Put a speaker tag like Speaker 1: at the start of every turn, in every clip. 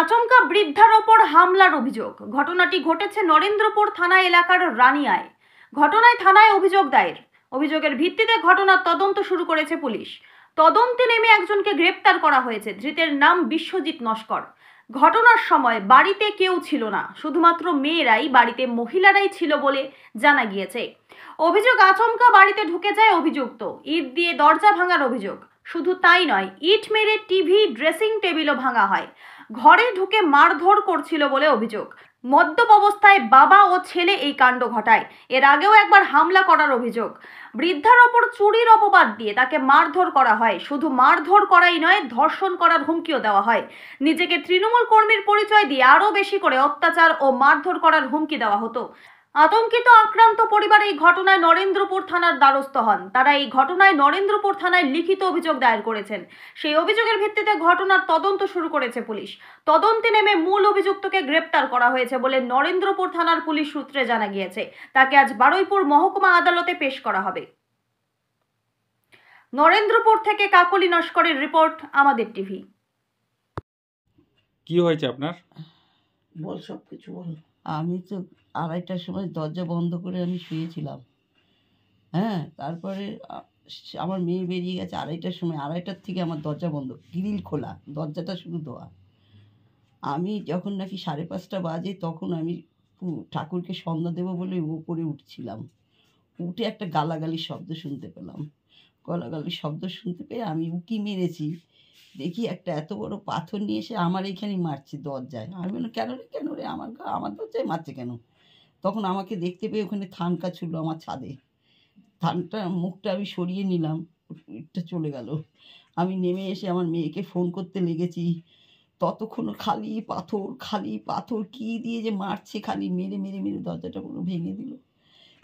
Speaker 1: আচমকা বৃদ্ধার ওপর হামলার অভিযোগ। ঘটনাটি ঘটেছে নরেন্দ্রপুর থানা এলাকার রানিয়ায়। ঘটনায় থানায় অভিযোগ দায়ের। অভিযোগের ভিত্তিতে ঘটনার তদন্ত শুরু করেছে পুলিশ। তদন্তে নেমে একজনকে গ্রেপ্তার করা হয়েছে। ধৃতের নাম বিশ্বজিৎ নস্কর। ঘটনার সময় বাড়িতে কেউ ছিল না, শুধুমাত্র মেয়েরাই, বাড়িতে মহিলারাই ছিল বলে জানা গিয়েছে। অভিযোগ, আচমকা বাড়িতে ঢুকে যায় অভিযুক্ত। ইট দিয়ে দরজা ভাঙার অভিযোগ। শুধু তাই নয়, ইট মেরে টিভি, ড্রেসিং টেবিলও ভাঙা হয়। ঘরে ঢুকে মারধর করছিল বলে অভিযোগ। মদ্যপ অবস্থায় বাবা ও ছেলে এই কাণ্ড ঘটায়। এর আগেও একবার হামলা করার অভিযোগ। বৃদ্ধার ওপর চুরির অপবাদ দিয়ে তাকে মারধর করা হয়। শুধু মারধর করাই নয়, ধর্ষণ করার হুমকিও দেওয়া হয়। নিজেকে তৃণমূল কর্মীর পরিচয় দিয়ে আরও বেশি করে অত্যাচার ও মারধর করার হুমকি দেওয়া হতো। আতঙ্কিত আক্রান্ত পরিবার এই ঘটনায় নরেন্দ্রপুর থানার দ্বারস্থ হন। তারা এই ঘটনায় নরেন্দ্রপুর থানায় লিখিত অভিযোগ দায়ের করেছেন। সেই অভিযোগের ভিত্তিতে ঘটনার তদন্ত শুরু করেছে পুলিশ। তদন্তে নেমে মূল অভিযুক্তকে গ্রেপ্তার করা হয়েছে বলে নরেন্দ্রপুর থানার পুলিশ সূত্রে জানা গিয়েছে। তাকে আজ বারুইপুর মহকুমা আদালতে পেশ করা হবে। নরেন্দ্রপুর থেকে কাকলি নস্করের রিপোর্ট, আমাদের টিভি।
Speaker 2: কি হয়েছে আপনার?
Speaker 3: বল, সব কিছু বল। আমি তো 2:30টার সময় দরজা বন্ধ করে আমি শুয়েছিলাম। তারপরে আমার মেয়ে বেরিয়ে গেছে 2:30টার সময়। 2:30টার থেকে আমার দরজা বন্ধ, গ্রিল খোলা, দরজাটা শুধু দেওয়া। আমি যখন নাকি 5:30 বাজে, তখন আমি ঠাকুরকে সন্ধ্যা দেবো বলে উপরে উঠছিলাম। উঠে একটা গালাগালির শব্দ শুনতে পেলাম। গালাগালির শব্দ শুনতে পেয়ে আমি উকি মেরেছি, দেখি একটা এত বড় পাথর নিয়ে এসে আমার এইখানেই মারছে দরজায়। আমি বললাম, কেন রে আমার দরজায় মারছে কেন? তখন আমাকে দেখতে পেয়ে ওখানে থানকা ছিল আমার ছাদে। থানটা মুখটা আমি সরিয়ে নিলাম, ইটটা চলে গেল। আমি নেমে এসে আমার মেয়েকে ফোন করতে লেগেছি। ততক্ষণ খালি পাথর কি দিয়ে যে মারছে, খালি মেরে মেরে মেরে দরজাটা পুরো ভেঙে দিল।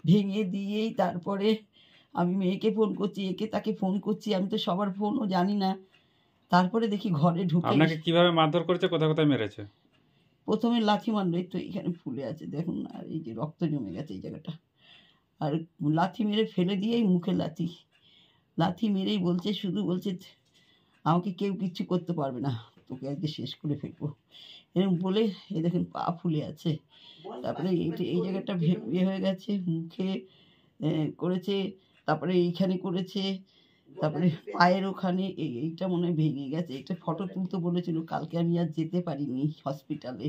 Speaker 3: ভেঙে দিয়েই তারপরে আমি মেয়েকে ফোন করছি, একে তাকে ফোন করছি, আমি তো সবার ফোনও জানি না। তারপরে দেখি ঘরে ঢুকে।
Speaker 2: আপনাকে কিভাবে মারধর করেছে, কোথায় কোথায় মেরেছে?
Speaker 3: প্রথমে লাথি মারলো, এই তো এখানে ফুলে আছে দেখুন, আর এই যে রক্ত জমে গেছে এই জায়গাটা। আর লাথি মেরে ফেলে দিয়েই মুখে লাথি মেরেই বলছে, শুধু বলছে আমাকে কেউ কিচ্ছু করতে পারবে না, তোকে আজকে শেষ করে ফেলবো, এরকম বলে এই দেখুন পা ফুলে আছে। তারপরে এই জায়গাটা হয়ে গেছে, মুখে করেছে, তারপরে এইখানে করেছে, তারপরে পায়ের ওখানে এইটা মনে হয় ভেঙে গেছে। একটা ফটো তুলতে বলেছিল, কালকে আমি আর যেতে পারিনি হসপিটালে।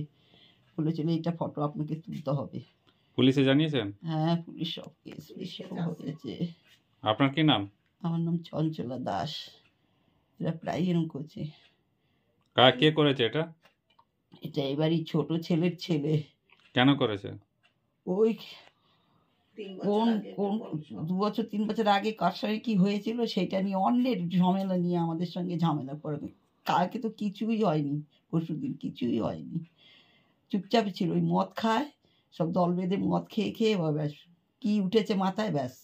Speaker 3: বলেছিল এইটা ফটো আপনাকে তুলতে হবে।
Speaker 2: পুলিশে জানিয়েছেন?
Speaker 3: হ্যাঁ, পুলিশ সব কেস হয়েছে।
Speaker 2: আপনার কি নাম?
Speaker 3: আমার নাম চঞ্চলা দাস। এরা প্রায় এরকম করছে।
Speaker 2: কে করেছে এটা?
Speaker 3: এটা এবারই ছোট ছেলের ছেলে।
Speaker 2: কেন করেছে?
Speaker 3: ওই কোন 2 বছর 3 বছর আগে কার সঙ্গে কি হয়েছিল সেটা নিয়ে, অন্যের ঝামেলা নিয়ে আমাদের সঙ্গে ঝামেলা করবে। কালকে তো কিছুই হয়নি, পরশুদিন কিছুই হয়নি, চুপচাপ ছিল। ওই মদ খায়, সব দল বেঁধে মদ খেয়ে ব্যাস কি উঠেছে মাথায়, ব্যাস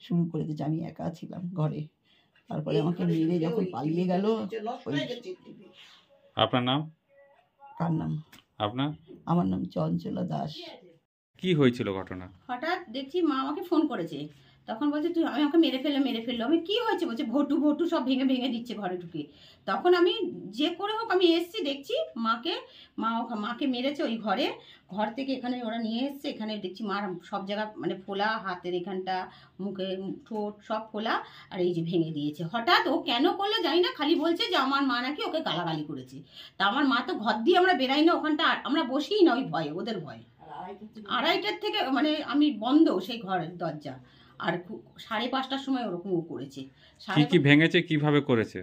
Speaker 3: শুরু করে দিয়েছে। আমি একা ছিলাম ঘরে, তারপরে আমাকে মেরে যখন পালিয়ে গেল।
Speaker 2: আপনার নাম?
Speaker 3: কার নাম?
Speaker 2: আপনার?
Speaker 3: আমার নাম চঞ্চলা দাস।
Speaker 2: কি হয়েছিল ঘটনা?
Speaker 4: হঠাৎ দেখছি মা আমাকে ফোন করেছে, তখন বলছে তুই, আমি আমাকে মেরে ফেললো। আমি কি হয়েছে বলছে, ভটু সব ভেঙে দিচ্ছে ঘরে ঢুকে। তখন আমি যে করে হোক আমি এসছি, দেখছি মাকে মেরেছে ওই ঘর থেকে এখানে ওরা নিয়ে এসছে। এখানে দেখছি মার সব জায়গা মানে ফোলা, হাতের এখানটা, মুখে ঠোঁট সব ফোলা, আর এই যে ভেঙে দিয়েছে। হঠাৎ ও কেন করলো জানি না, খালি বলছে যে আমার মা নাকি ওকে গালাগালি করেছে। তা আমার মা তো ঘর দিয়ে আমরা বেরাই না, ওখানটা আমরা বসিই না, ওই ভয়ে, ওদের ভয়ে। 2:30টার থেকে মানে আমি বন্ধ সেই ঘরের দরজা, আর 5:30টার সময় ওরকম ও করেছে।
Speaker 2: কি ভেঙেছে, কিভাবে করেছে?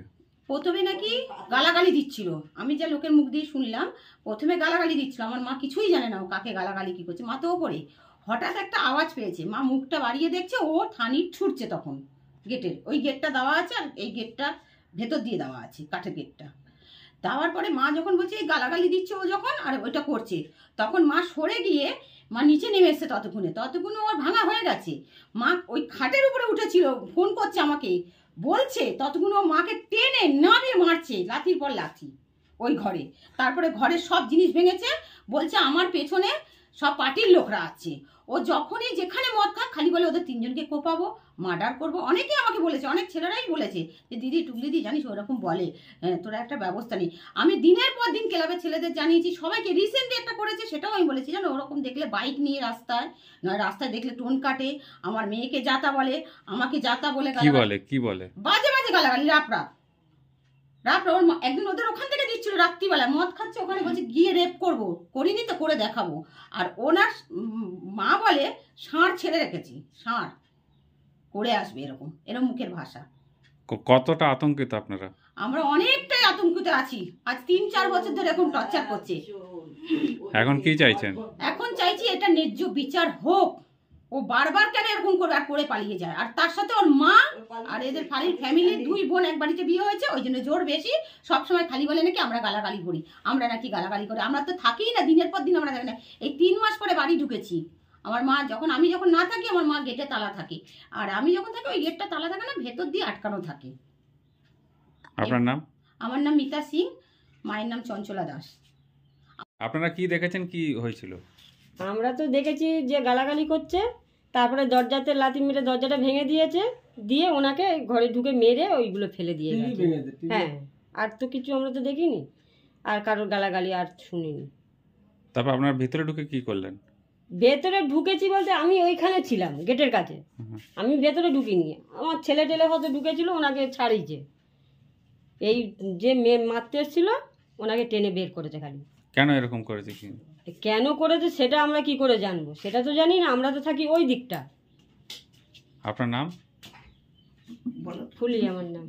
Speaker 4: প্রথমে নাকি গালাগালি দিচ্ছিল, আমি যা লোকের মুখ দিয়ে শুনলাম, প্রথমে গালাগালি দিচ্ছিল। আমার মা কিছুই জানে না ও কাকে গালাগালি কি করছে। মা তো ওপরে, হঠাৎ একটা আওয়াজ পেয়েছে, মা মুখটা বাড়িয়ে দেখছে ও থানি ছুটছে। তখন গেটের ওই গেটটা দেওয়া আছে, আর এই গেটটা ভেতর দিয়ে দেওয়া আছে, কাঠের গেটটা দেওয়ার পরে মা যখন বলছে এই গালাগালি দিচ্ছে ও যখন, আর ওইটা করছে, তখন মা সরে গিয়ে মা নিচে নেমে এসছে। ততক্ষণে ওর ভাঙা হয়ে গেছে। মা ওই খাটের উপরে উঠেছিল, ফোন করছে আমাকে, বলছে ততক্ষণ ও মাকে টেনে নামিয়ে মারছে, লাথির পর লাথি ওই ঘরে। তারপরে ঘরের সব জিনিস ভেঙেছে, বলছে আমার পেছনে সব পার্টির লোকরা আছে। ও যখনই যেখানে মদ খাক খালি বলে ওদের তিনজনকে কোপাবো, মার্ডার করবো। অনেকেই আমাকে বলেছে, অনেক ছেলেরাই বলেছে যে দিদি টুকলিদি জানিস ওরকম বলে, তোরা একটা ব্যবস্থা নেই। আমি দিনের পর দিন ক্লাবের ছেলেদের জানিয়েছি, সবাইকে। রিসেন্টলি একটা করেছে, সেটাও আমি বলেছি, জানো ওরকম দেখলে বাইক নিয়ে রাস্তায়, নয় রাস্তায় দেখলে টোন কাটে, আমার মেয়েকে যাতা বলে, আমাকে যাতা বলে
Speaker 2: কি বলে
Speaker 4: বাজে বাজে গালাগালি, রাপ ওর একদিন ওদের ওখান থেকে দিচ্ছিল রাত্রিবেলা, মদ খাচ্ছে ওখানে, বলছে গিয়ে রেপ করবো, করিনি তো করে দেখাবো। আর ওনার মা বলে ষাঁড় ছেড়ে রেখেছি, ষাঁড় করে আসবে, এরকম মুখের ভাষা।
Speaker 2: কতটা আতঙ্কিত আপনারা?
Speaker 4: আমরা অনেকটাই আতঙ্কিত আছি। আজ 3-4 বছর ধরে এখন টর্চার করছে।
Speaker 2: এখন কি চাইছেন?
Speaker 4: এখন চাইছি এটা ন্যায্য বিচার হোক। ও বারবার কেন এরকম করবে আর করে পালিয়ে যায়, আর তার সাথে ওর মা আর এদের ফ্যামিলির 2 বোন এক বাড়িতে বিয়ে হয়েছে, ওই জন্য জোর বেশি। সবসময় খালি বলে নাকি আমরা গালাগালি করি, আমরা নাকি গালাগালি করি। আমরা তো থাকিই না, দিনের পর দিন আমরা থাকি না। এই 3 মাস পরে বাড়ি ঢুকেছি। আমার মা আমি যখন না থাকি, আমার মা গেটে তালা থাকে, আর আমি যখন থাকি ওই গেটটা তালা থাকে না, ভেতর দিয়ে আটকানো থাকে।
Speaker 2: আপনার নাম?
Speaker 4: আমার নাম মিতা সিং, মায়ের নাম চঞ্চলা দাস।
Speaker 2: আপনারা কি দেখেছেন, কি হয়েছিল?
Speaker 5: আমরা তো দেখেছি যে গালাগালি করছে, তারপরে দরজাতে লাথি মেরে দরজাটা ভেঙে দিয়েছে, দিয়ে ওনাকে ঘরে ঢুকে মেরে ওইগুলো ফেলে দিয়ে গেছে। হ্যাঁ, আর তো কিছু আমরা তো দেখিনি, আর কারোর গালাগালি আর শুনিনি।
Speaker 2: তারপর আপনার ভিতরে ঢুকে কি করলেন?
Speaker 5: ভেতরে ঢুকেছি বলতে আমি ওইখানে ছিলাম গেটের কাছে, আমি ভেতরে ঢুকিনি। আমার ছেলে টেলে হয়তো ঢুকেছিল, ওনাকে ছাড়িয়েছে। এই যে মেয়ে মারতে এসেছিল ওনাকে টেনে বের করেছে খালি।
Speaker 2: কেন এরকম করেছে? কি
Speaker 5: কেন করেছে সেটা আমরা কি করে জানবো? সেটা তো জানি না, আমরা তো থাকি ওই দিকটা।
Speaker 2: আপনার নাম?
Speaker 5: ফুলি আমার নাম।